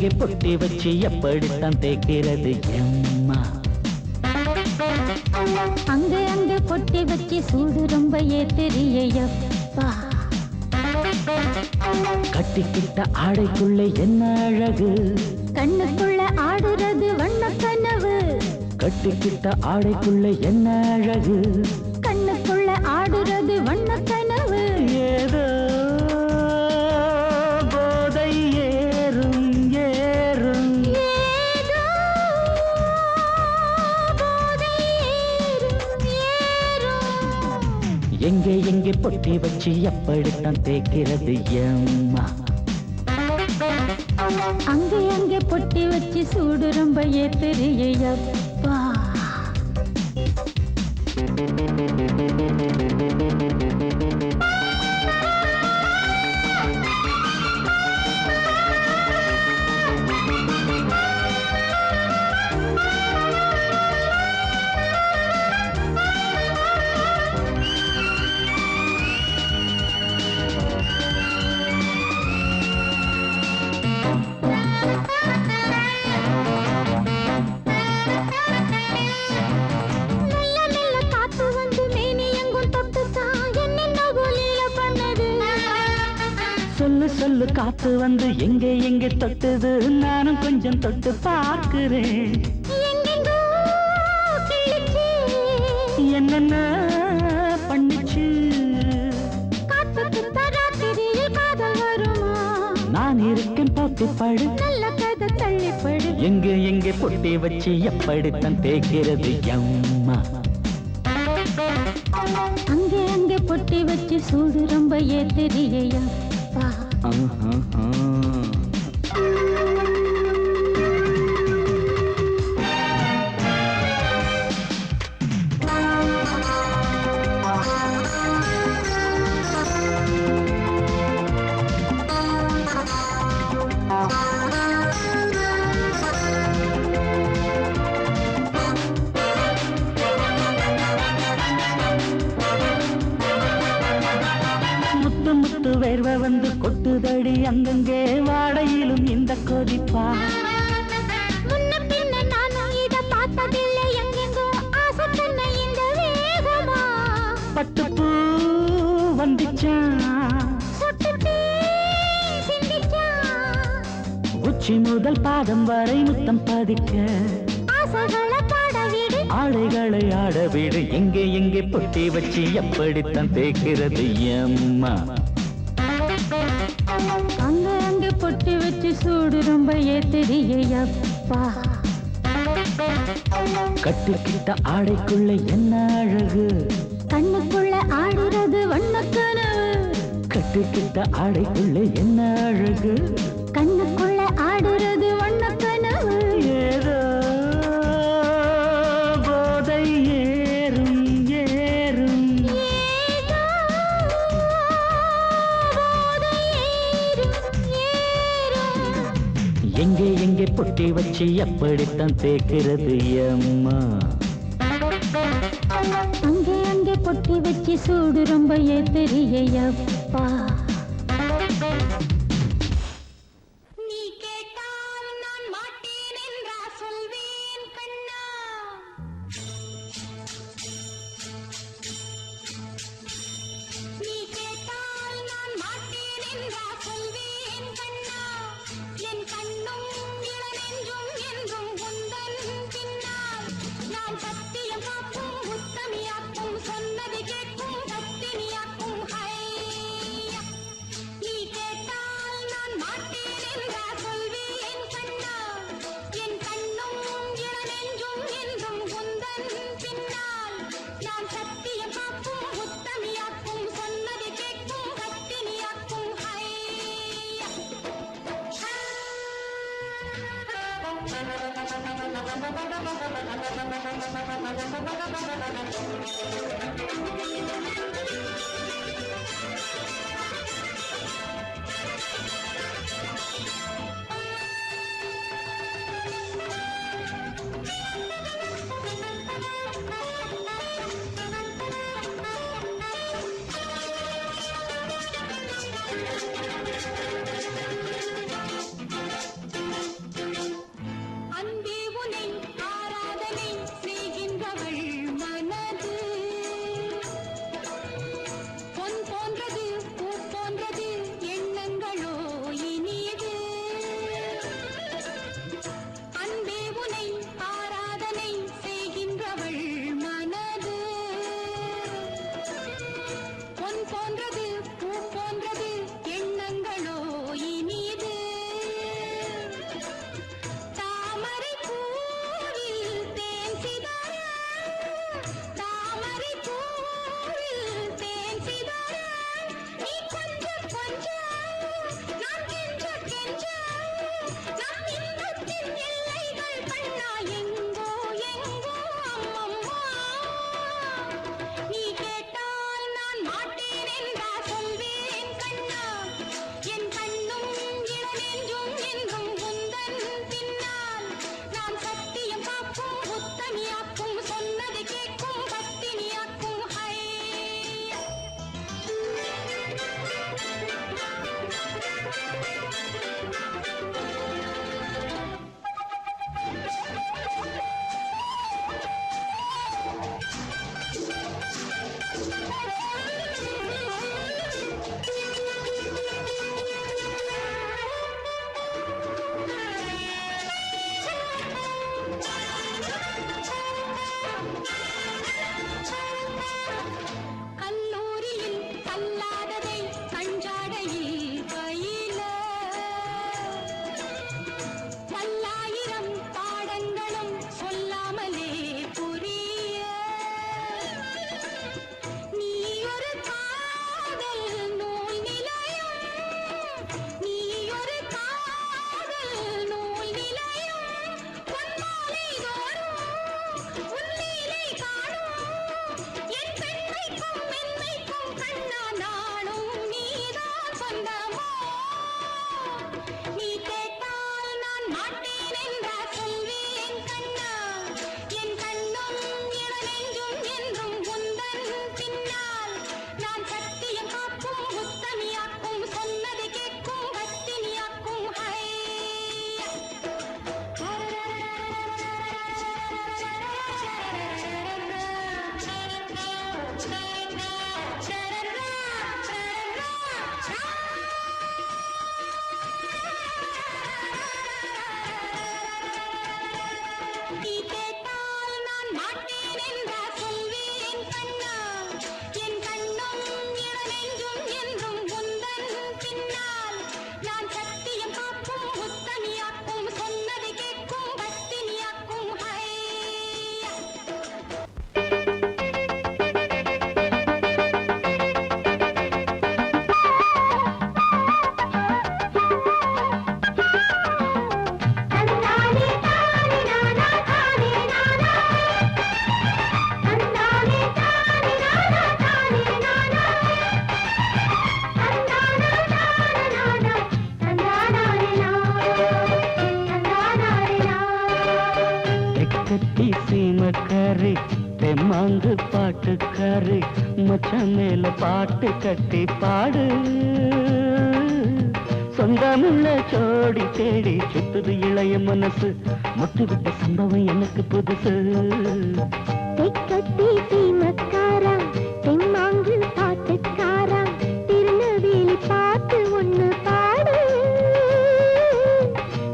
எங்கே பொட்டி வச்சு எப்படித்தான் தேய்க்கிறது எம்மா? அங்க அங்க பொட்டி வச்சு சூடு ரொம்ப ஏத்தெரியப்பா. கட்டிக்கிட்ட ஆடைக்குள்ள என்ன அழகு, கண்ணுக்குள்ள ஆடுறது வண்ண கனவு. கட்டிக்கிட்ட ஆடைக்குள்ள என்ன அழகு, கண்ணுக்குள்ள ஆடுறது வண்ண கனவு. ஏதோ போதை ஏறும் ஏறும், ஏதோ போதை ஏறும் ஏறும். எங்கே எங்கே பொட்டி வச்சு எப்படித்தான் தேய்க்கிறது எம்மா? அங்கே அங்கே பொட்டி வச்சு சூடு ரொம்ப ஏத்தெரியப்பா. சொல்லு சொல்லு காத்து வந்து எங்கே எங்கே தொட்டுது, நானும் கொஞ்சம் தொட்டு பார்க்கிறேன். என்னென்ன பண்ணிச்சு, நான் இருக்கேன் பார்த்து படு, நல்ல கதை தள்ளிப்படு. எங்கே எங்கே பொட்டி வச்சு எப்படித்தான் தேய்க்கிறது எம்மா? அங்கே அங்கே பொட்டி வச்சு சூடு ரொம்ப ஏத்தெரியப்பா. முத்து முத்து வேர்வை வந்து கொட்டுதடி அங்கங்கே, வாடையிலும் இந்த கொதிப்பா. முன்ன பின்ன நானும் இத பார்த்ததில்லை, எங்கெங்கோ ஆசை பண்ண இந்த வேகமா. பட்டுப்பூ வந்துச்சான், உச்சி முதல் பாதம் வரை முத்தம் பதிக்க, ஆசைகளை பாட விடு, ஆடைகளை ஆட விடு. எங்கே எங்கே பொட்டி வச்சு எப்படித்தான் தேய்க்கிறது எம்மா? அங்க அங்க பொட்டி வச்சு சூடு ரொம்ப ஏத்தெரியப்பா. கட்டிக்கிட்ட ஆடைக்குள்ள என்ன அழகு, கண்ணுக்குள்ள ஆடுறது வண்ண கனவு. கட்டிக்கிட்ட ஆடைக்குள்ள என்ன அழகு, கண்ணுக்குள்ள ஆடுறது வண்ண கனவு. ஏதோ போதை ஏறும் ஏறும், ஏதோ போதை ஏறும் ஏறும். எங்கே எங்கே பொட்டி வச்சு எப்படித்தான் தேய்க்கிறது எம்மா? அங்கே அங்கே பொட்டி வச்சு சூடு ரொம்ப ஏத்தெரியப்பா. நீ கேட்டால் நான் மாட்டேன் என்றா சொல்வேன் கண்ணா. நீ கேட்டால் நான் மாட்டேன் என்றா சொல்வேன் கண்ணா. என் கண்ணும் இளநெஞ்சும் என்றும் உந்தன் பின்னால். நான் சத்தியம் காக்கும் உத்தமியாக்கும், சொன்னது கேட்கும் பத்தினியாக்கும். ஹையா கட்டி சீமக்காரி தெம்மாங்கு பாட்டுக்காரி மச்சான் மேல பாட்டு கட்டி பாடு சொந்தமுள்ள ஜோடி தேடி சுத்துது இளைய மனசு முட்டு விட்ட சம்பவம் எனக்கு புதுசு கட்டி சீமக்காரா தெம்மாங்கு பாட்டுக்காரா திருநெல்வேலி பாட்டு ஒண்ணு பாடு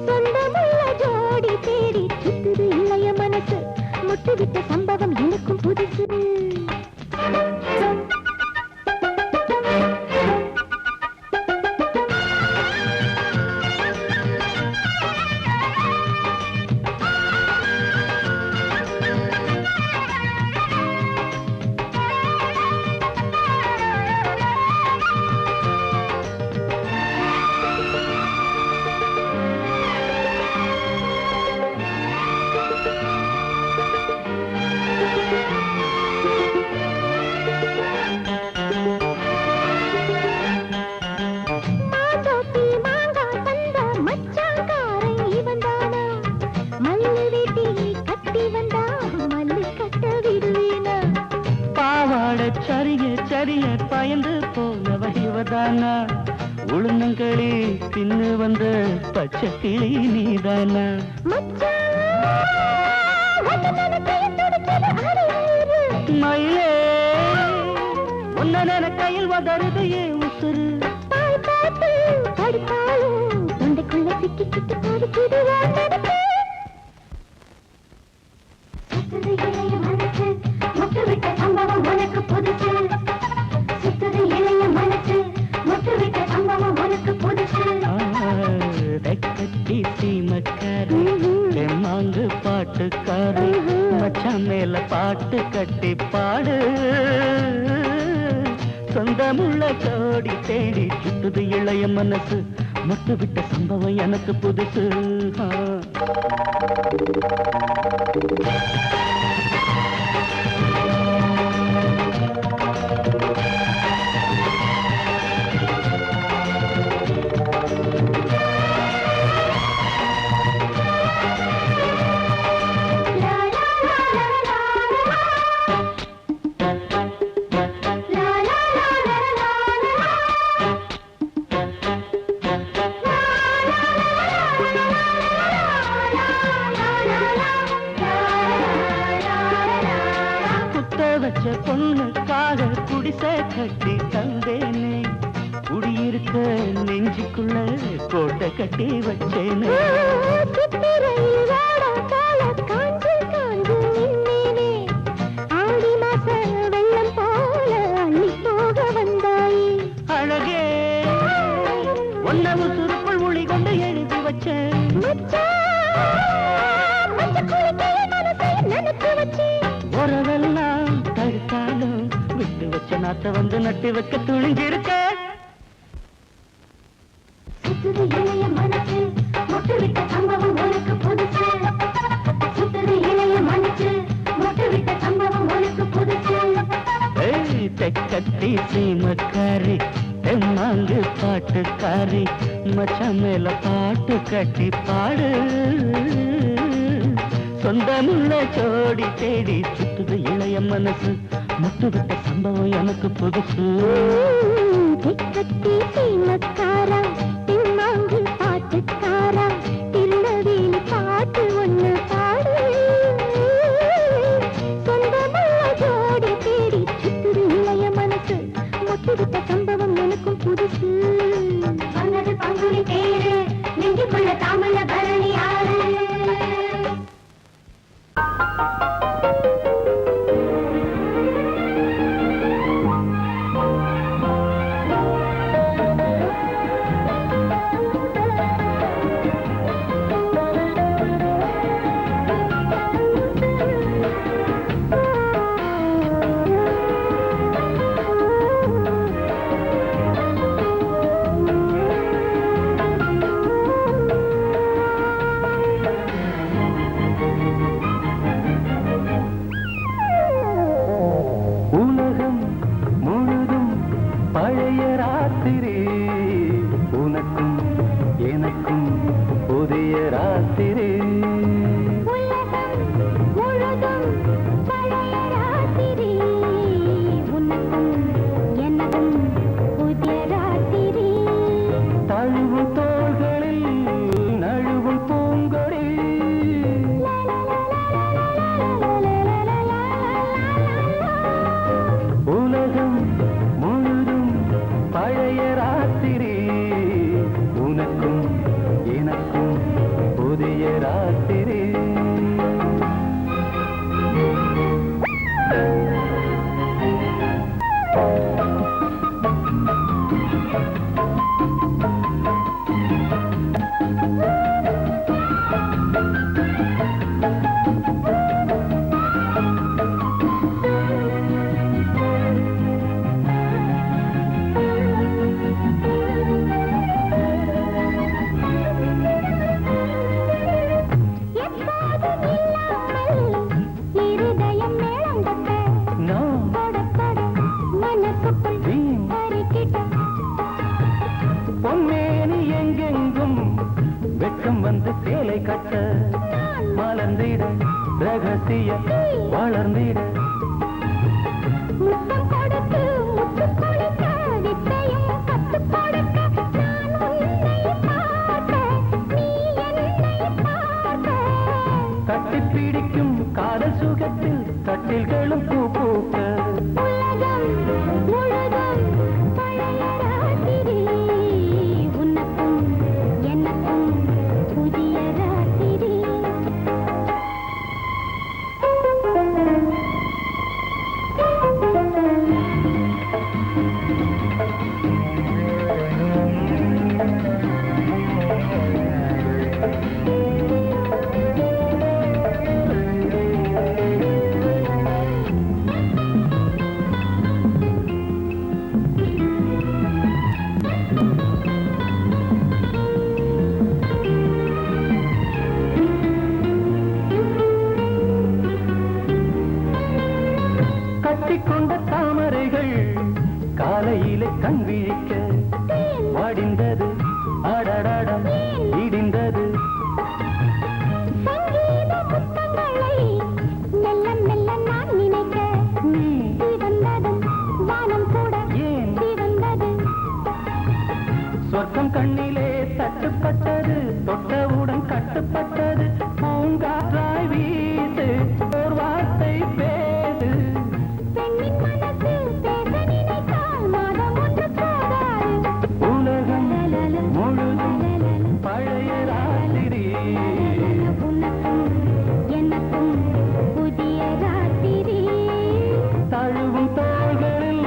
சொந்தமுள்ள ஜோடி தேடி சுத்துது இளைய மனசு முட்டு விட்ட சம்பவம் எனக்கும் புதுசு சரிய பயந்து போனவ இவதானா உளுந்தங்களி தின்னு வந்த பச்சை கிளி நீதானா மயிலே உன்ன கையில் வதருது ஏன் உசுறு தொண்டைக்குள்ள சிக்கி சிக்கி பாடிக்கிது சம்பவம் உனக்கு புதுசு சுத்தது இளைய மனசு முட்டு விட்ட சம்பவம் உனக்கு புதுசு கட்டி சீமக்காரி தெம்மாங்கு பாட்டுக்காரி மச்சான் மேல பாட்டு கட்டி பாடு சொந்தமுள்ள ஜோடி தேடி சுத்துது இளைய மனசு முட்டு விட்ட சம்பவம் எனக்கு புதுசு வச்ச பொண்ணுக்காக குடிசை கட்டி தந்தேனே குடியிருக்க நெஞ்சுக்குள்ள கோட்டை கட்டி வச்சேனே அழகே ஒன்னவு சுருக்குள் மொழி கொண்டு எழுதி வச்சேன் உறவெல்லாம் தடுத்தாலும் விட்டு வச்ச நாத்த வந்து நட்டு வைக்க துணிஞ்சிருக்க சுத்துது இளைய மனசு முட்டு விட்ட சம்பவம் உனக்கு புதுசு சுத்துது இளைய மனசு முட்டு விட்ட சம்பவம் உனக்கு புதுசு தெக்கத்தி சீமக்காரி தெம்மாங்கு பாட்டுக்காரி மச்சான் மேல பாட்டு கட்டி பாடு சொந்தமுள்ள ஜோடி தேடி சுத்துது இளைய மனசு முட்டு விட்ட சம்பவம் எனக்கு புதுசு கட்டி சீமக்காரா தெம்மாங்கு பாட்டுக்காரா திருநெல்வேலி பாட்டு ஒண்ணு பாடு சொந்தமுள்ள ஜோடி தேடி சுத்துது இளைய மனசு முட்டு விட்ட சம்பவம் எனக்கும் புதுசு வந்தது பங்குனி தேரு நெஞ்சுக்குள்ள தாமல பரணி ஆறு ரகசிய வளர்ந்திட முத்தம் கொடுத்து முத்து கொடுக்க வித்தையும் கத்து கொடுக்க நான் உன்னை பார்க்க நீ என்னை பார்க்க தட்டி பிடிக்கும் காதல் சுகத்தில் கட்டில்களும் பூ பூக்க உலகம் முழுதும் பழைய ராத்திரி உனக்கும் எனக்கும் புதிய ராத்திரி கட்டிக்கொண்ட தாமரைகள் காலையிலே கண் விழிக்க வாடிந்தது அடடடம் இடிந்தது சங்கீத முத்தங்களை மெல்ல மெல்ல நான் நினைக்க சிவந்ததும் வானம் கூட ஏன் சிவந்தது சொர்க்கம் கண்ணிலே தட்டுப்பட்டது தொட்டவுடன் கட்டுப்பட்டது பூங்காற்றாய் வீசு ஒரு வார்த்தை பேசு பெண்ணின் மனசு பேச நினைத்தால் மாதம் ஒன்று போகாது உலகம் முழுதும் பழைய ராத்திரி உனக்கும் எனக்கும் புதிய ராத்திரி தழுவும் தோள்களில்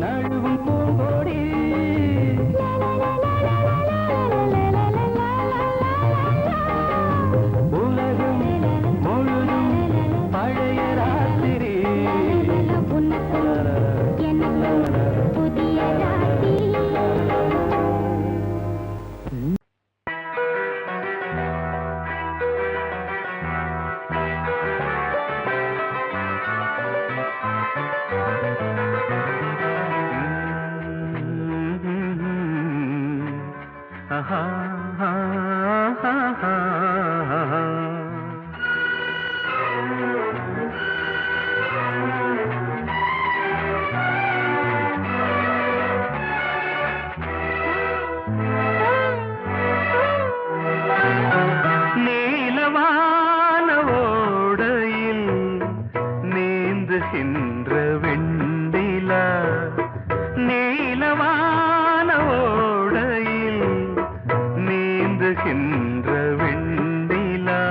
நழுவும் பூங்கொடி உலகம் முழுதும் பழைய ராத்திரி உனக்கும் எனக்கும் புதிய ராத்திரி ஆஹா, ஆஹா, ஆஹா, ஆஹா. நீலவான ஓடையில் நீந்துகின்ற வெண்ணிலா நீலவான ஓடையில் நீந்துகின்ற வெண்ணிலா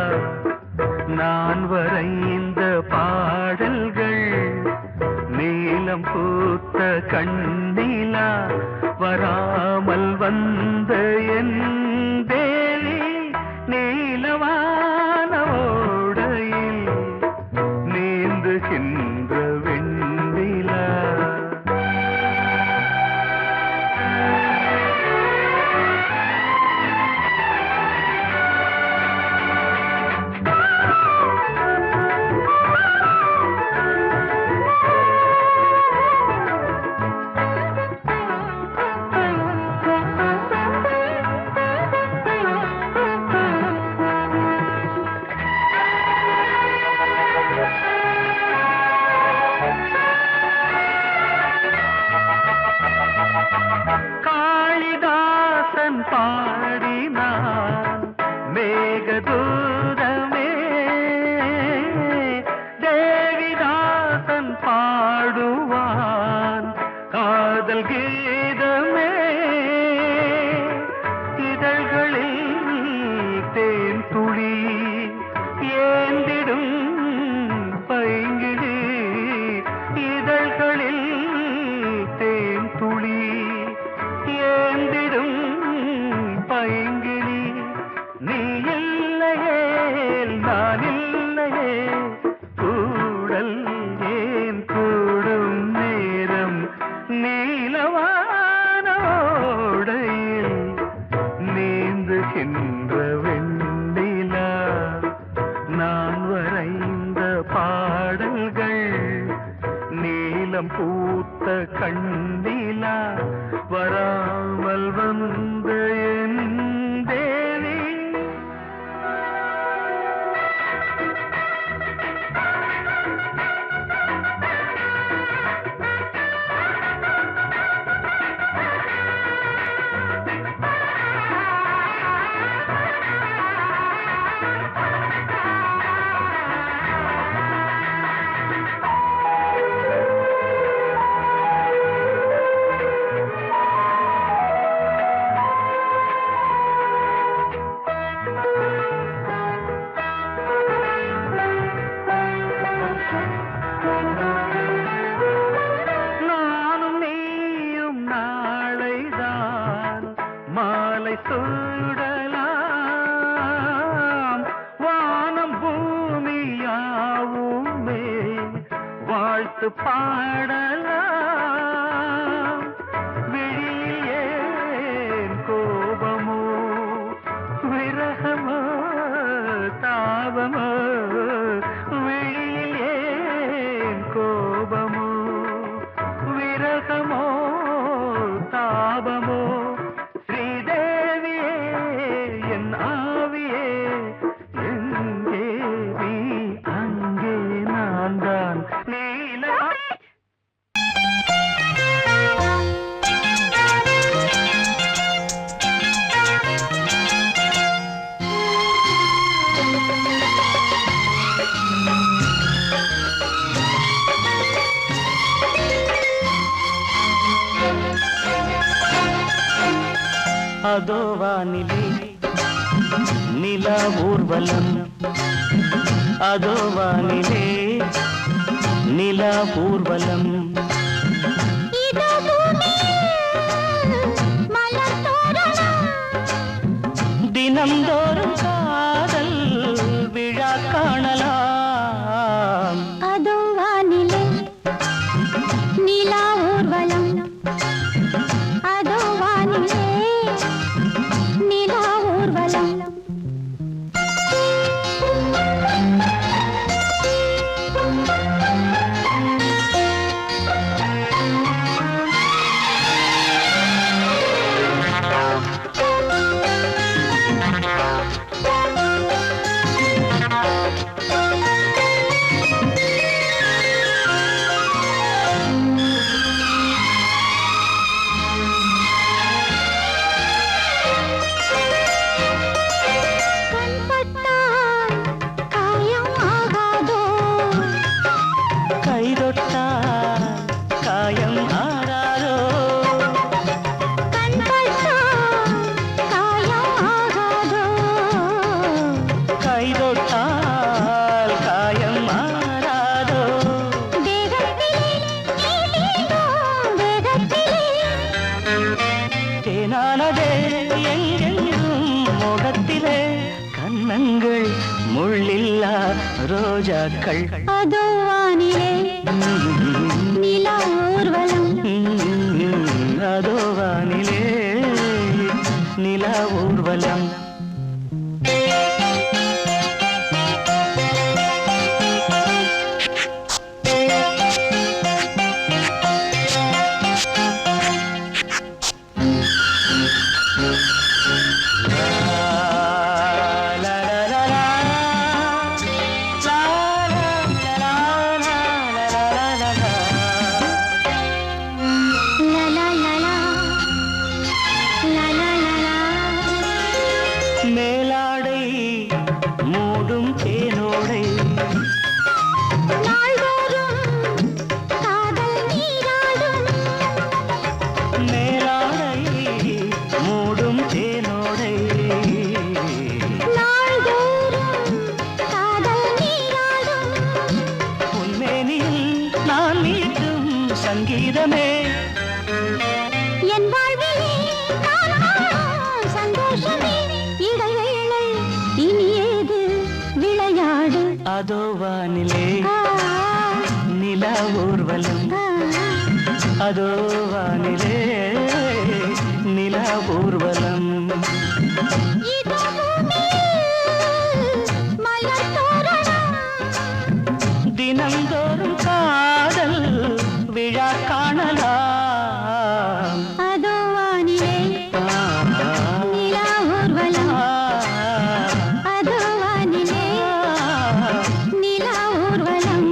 நான் வரைந்த பாடல்கள் நீலம் பூத்த கண்ணிலா வராமல் வந்த என் தேவி நீலவான ஓடையில் நீந்துகின்ற வெண்ணிலா காளிதாசன் பாடினான் மேகதூதமே தேவிதாசன் பாடுவான் காதல் கீதமே இதழ்களில் தேன் துளி ஏந்திடும் பைங்கிடி இதழ்களில் தேன் துளி ஏந்திடும் பைங்கிளி நீ இல்லையே நான் இல்லையே கூடல் ஏன் கூடும் நேரம் நீலவான ஓடையில் நீந்துகின்ற வெண்ணிலா நான் வரைந்த பாடல்கள் நீலம் பூத்த கண்ணிலா வராமல் வந்த என் தேவி வாழ்த்து பாடலாம் விழியில் ஏன் கோபமோ விரகமோ தாபமோ விழியில் ஏன் கோபமோ விரகமோ தாபமோ ஸ்ரீதேவியே என் ஆவியே எங்கே நீ அங்கே நான் தான் நீல அதோ வானிலே நிலா ஊர்வலம் அதோ வானிலே நிலா ஊர்வலம் தினம்தோறும் காதல் விழா காணலாம் அதோ வானிலே நிலா ஊர்வலம் அதோ வானிலே நிலா ஊர்வலம் கண்ணங்கள் முள்ளில்லா ரோஜாக்கள் அதோ வானிலே நிலா ஊர்வலம் அதோ வானிலே நிலா ஊர்வலம் மேலாடை மூடும் தேனோடை மேலாடை மூடும் தேனோடை உன்மேனில் நான் மீட்டும் சங்கீதமே என் வாழ்விலே சந்தோஷமே இடைவேளை இனி ஏது விளையாடு அதோ வானிலே நிலா ஊர்வலம் அதோ வானிலே நிலா ஊர்வலம் தினம்தோறும் காதல் விழா காணலாம் அதோ வானிலே நிலா ஊர்வலம் அதோ வானிலே நிலா ஊர்வலம்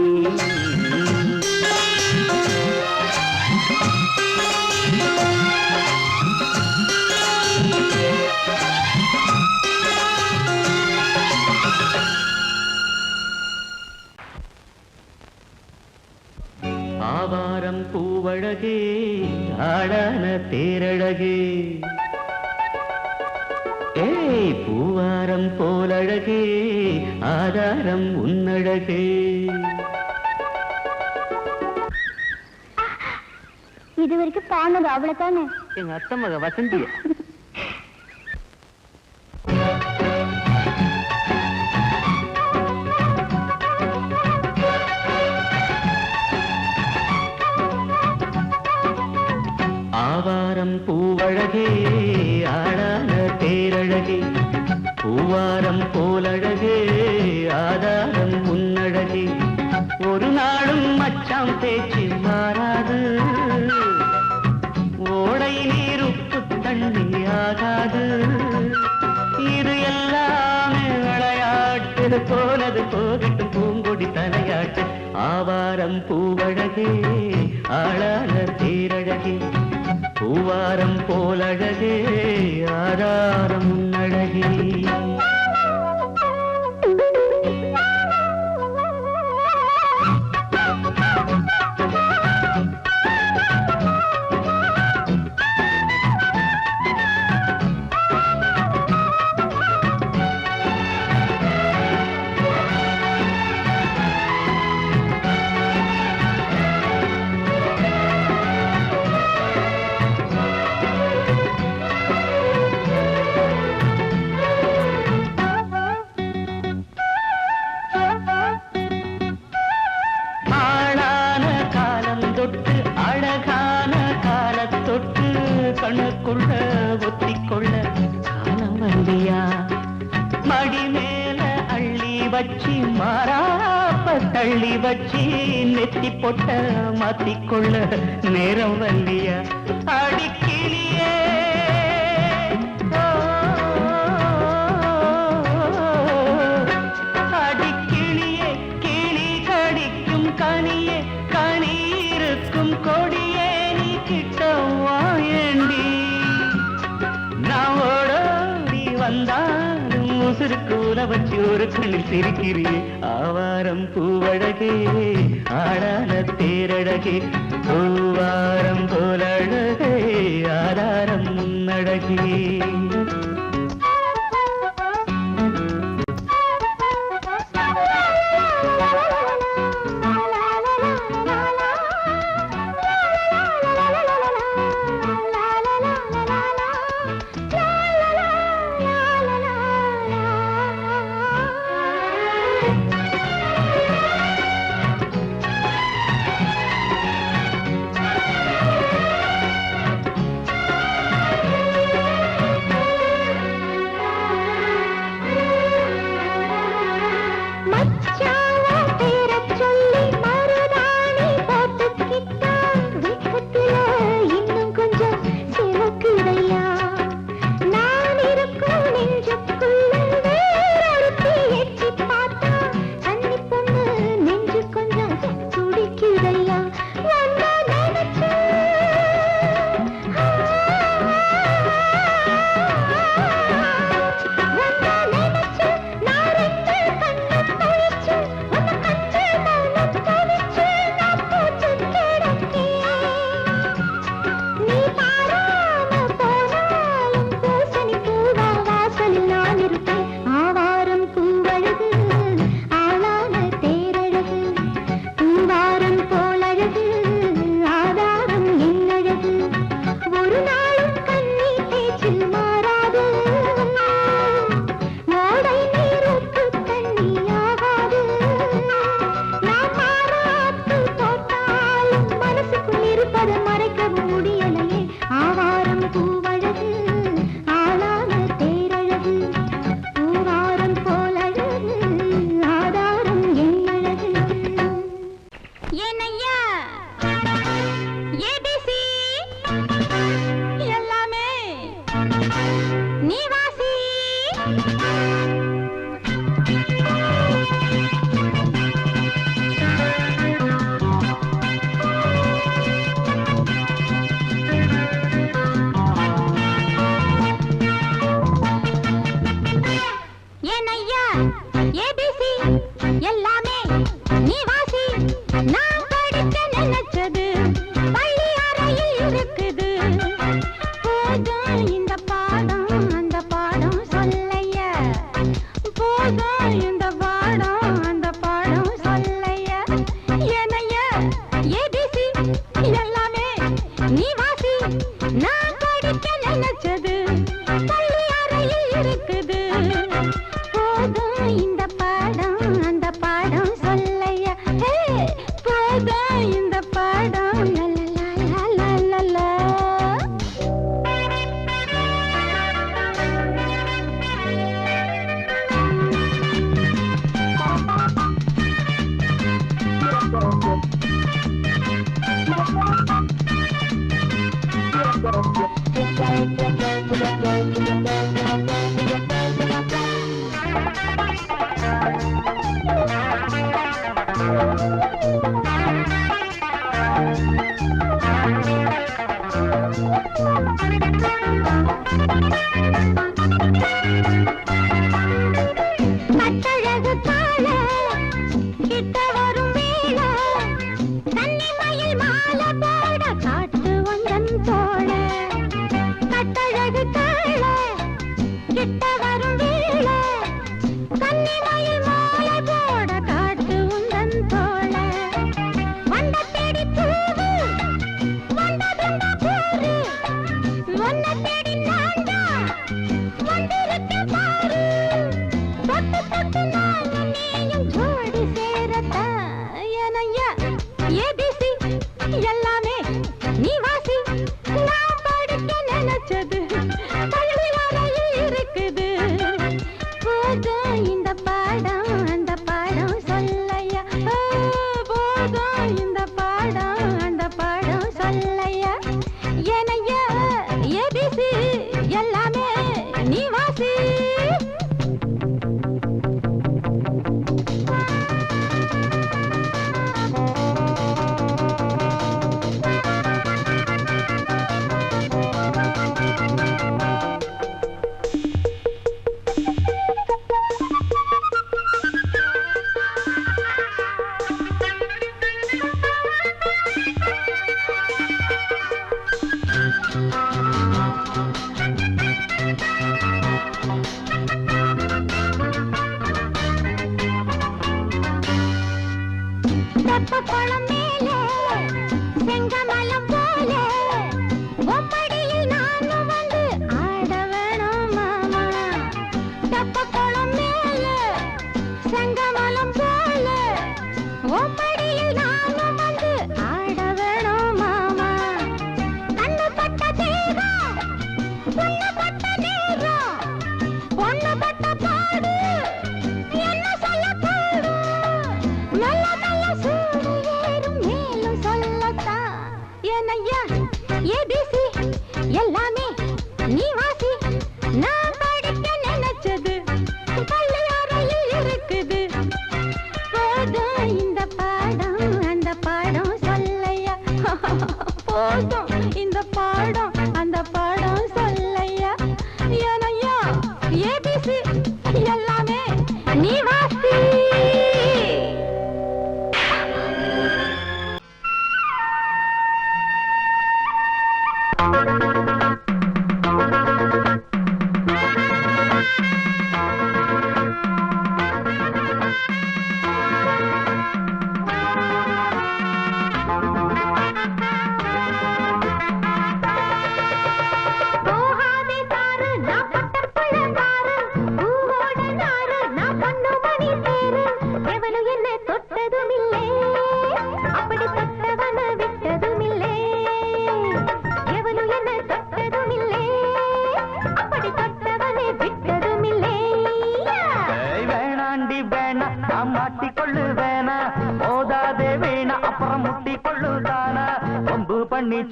ஆவாரம் பூவழகே ஆடான தேரழகே ஏய் பூவாரம் போலழகே ஆதாரம் உன்னழகே இது வரைக்கும் பாடுனது அவ்வளவுதானே எங்க அத்தை மக வசந்திய பூவழகே ஆளான தேரழகே பூவாரம் போலழகே ஆதாரம் உன்னழகே ஒரு நாளும் மச்சாம் பேச்சு மாறாது ஓடை நீர் உப்பு தண்ணி ஆகாது இது எல்லாமே விளையாட்டு போனது போகட்டும் பூங்கொடி தலையாட்டு ஆவாரம் பூவழகே ஆளான தேரழகே பூவாரம் போலழகே ஆதாரம் உன்னழகே கண்ணுக்குள்ள ஒத்திக்கொள்ள காலம் வந்தியா மடி மேல அள்ளி வச்சி மாறாப்ப தள்ளி வச்சி நெத்தி பொட்ட மாத்திக்கொள்ள நேரம் வந்தியா அடிக்கிளியே அடிக்கிளியே கிளி கடிக்கும் கனியே கனி இருக்கும் கொடியே நீ கிட்ட வாயண்டி நான் ஓடோடி வந்தாலும் உசுருக்கு உல வச்சு ஒரு கண்ணில் சிரிக்கிறே ஆவாரம் பூவழகே ஆடான தேரழகே பூவாரம் போலழகே ஆதாரம் முன்னழகே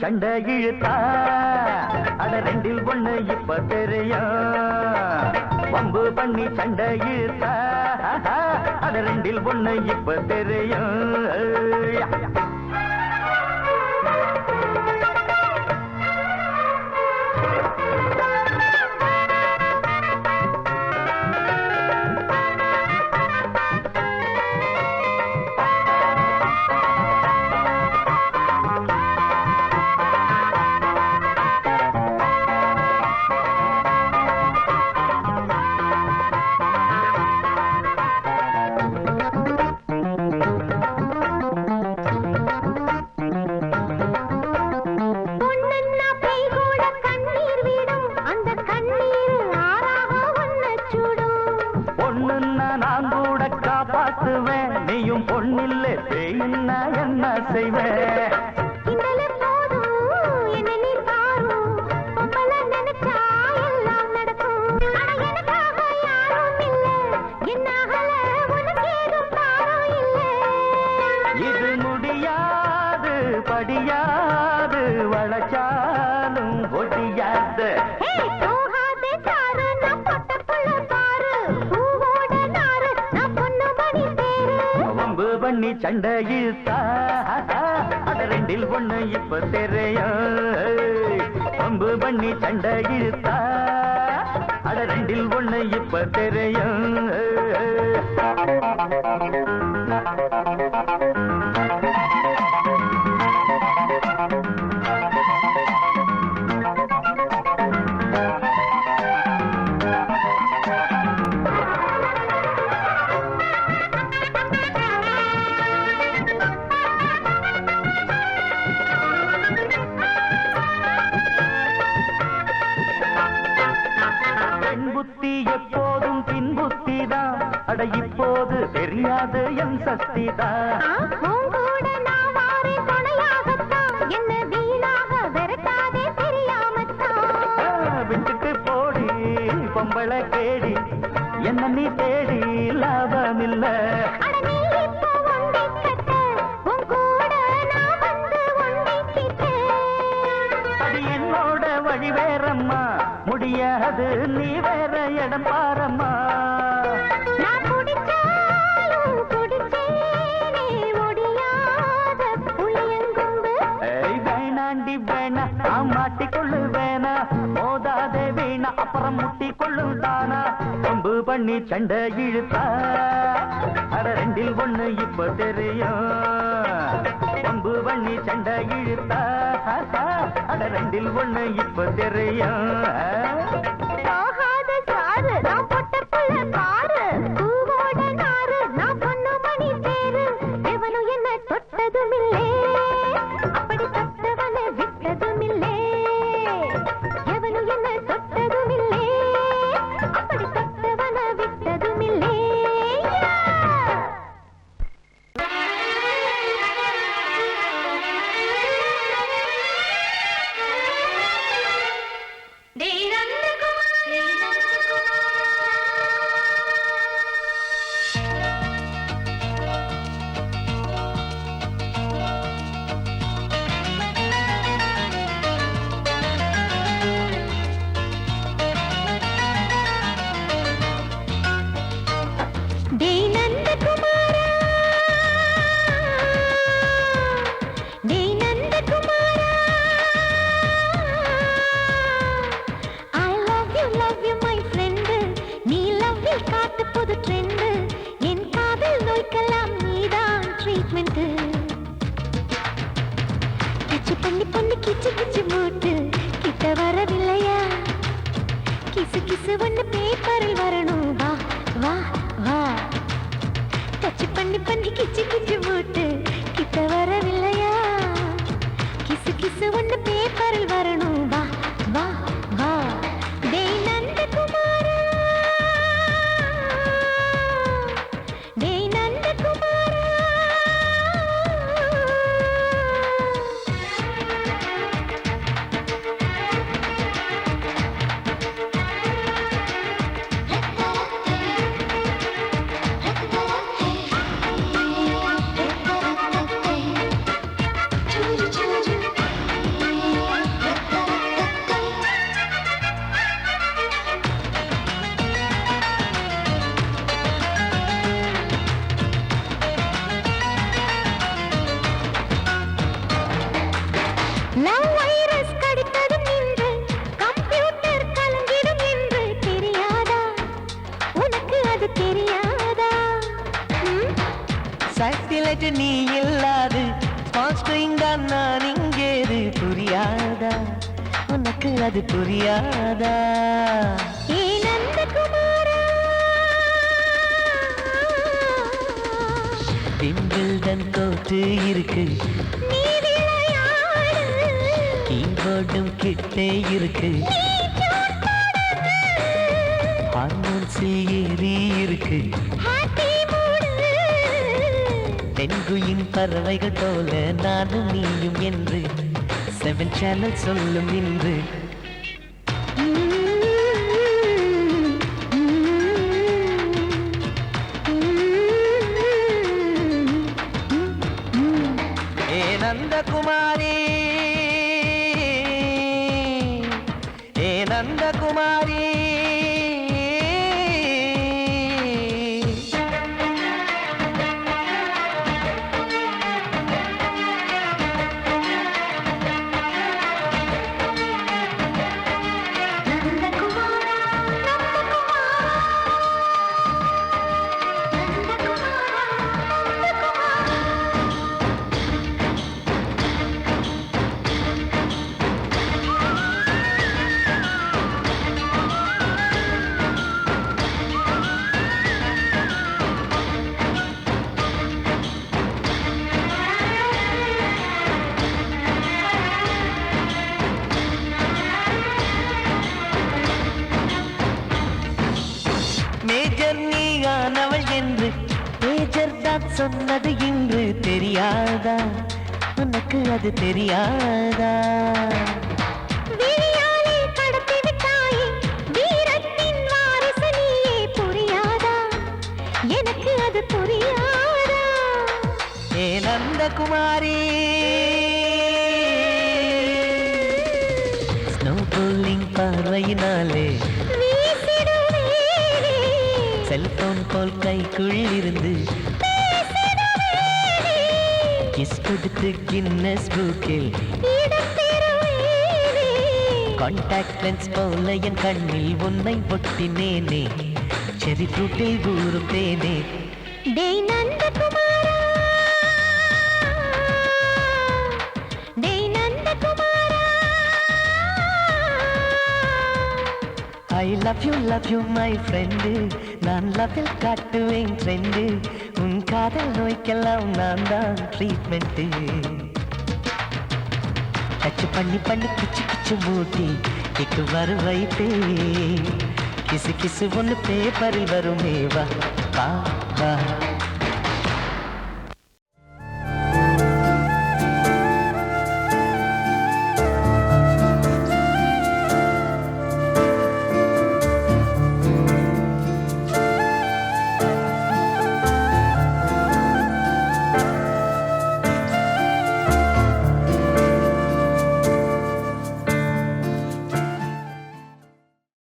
சண்டை இழுத்தா அட ரெண்டில் ஒண்ணு இப்ப தெரியும். வம்பு பண்ணி சண்டை இழுத்தா அட ரெண்டில் ஒண்ணு இப்ப தெரியும். நீயும் பொண்ணில்ல பேயின்னா என்ன செய்வேன்? இது வடியாது வளச்சாலும் ஒடியாது வம்பு பண்ணி சண்டை இழுத்தா அட ரெண்டில் ஒண்ணு இப்ப தெரியும் வம்பு பண்ணி சண்டை இழுத்தா அட ரெண்டில் ஒண்ணு இப்ப தெரியும் எப்போதும் பின்புத்திதான் அட இப்போது தெரியாது என் சக்திதான் விட்டுட்டு போடி பொம்பளை கேடி என்ன நீ தேடி லாபமில்ல அது என்னோட வழி வேறம்மா முடியாது நீ வேற இடம் பாரம்மா வேணாண்டி வேணா மாட்டிக்கொள்ளு வேணா மோதாதே வீணா அப்புறம் முட்டிக்கொள்ளு தானா வம்பு பண்ணி சண்டை இழுத்தா அட ரெண்டில் ஒண்ணு இப்ப தெரியும் வம்பு பண்ணி சண்டை இழுத்தா அட ரெண்டில் ஒண்ணு இப்ப தெரியும் நீ இல்லாது நான் இங்கேது புரியாதா உனக்கு அது புரியாதா விம்பிள்டன் கோட்டு இருக்கு கீபோர்டும் கிட்டே இருக்கு ஹார்மோன்ஸில் ஏறி இருக்கு தென்குயின் பறவைகள் போல நானும் நீயும் என்று 7 சேனல் சொல்லும் இன்று ஏனா நந்தகுமாரி ஏ நந்தகுமாரி மேஜர் நீயானவள் என்று மேஜர் தான் சொன்னது இன்று தெரியாதா உனக்கு அது தெரியாதா விழியாலே கடத்தி விட்டாயே வீரத்தின் வாரிசு நீயே புரியாதா எனக்கு அது புரியாதா ஏ நந்தகுமாரி ஸ்னோ போலிங் பார்வையினாலே செல்போன் போல் கைக்குள் இருந்து கிஸ் கொடுத்து கின்னஸ் புக்கில் கான்டாக்ட் லென்ஸ் போல என் கண்ணில் உன்னை ஒட்டினேனே செரி ஃப்ரூட்டில் ஊறும் தேனே டேய் நந்தகுமாரா டேய் நந்தகுமாரா I love you my friend நான் லவ்வில் காட்டுவேன் ட்ரெண்டு உன் காதல் நோய்க்கெல்லாம் நான் தான் ட்ரீட்மெண்ட்டு டச்சு பண்ணி பண்ணி கிச்சு கிச்சு மூட்டி கிக்கு வரு வைப்பே கிசு கிசு ஒன்று பேப்பரில் வருமே வா வா வா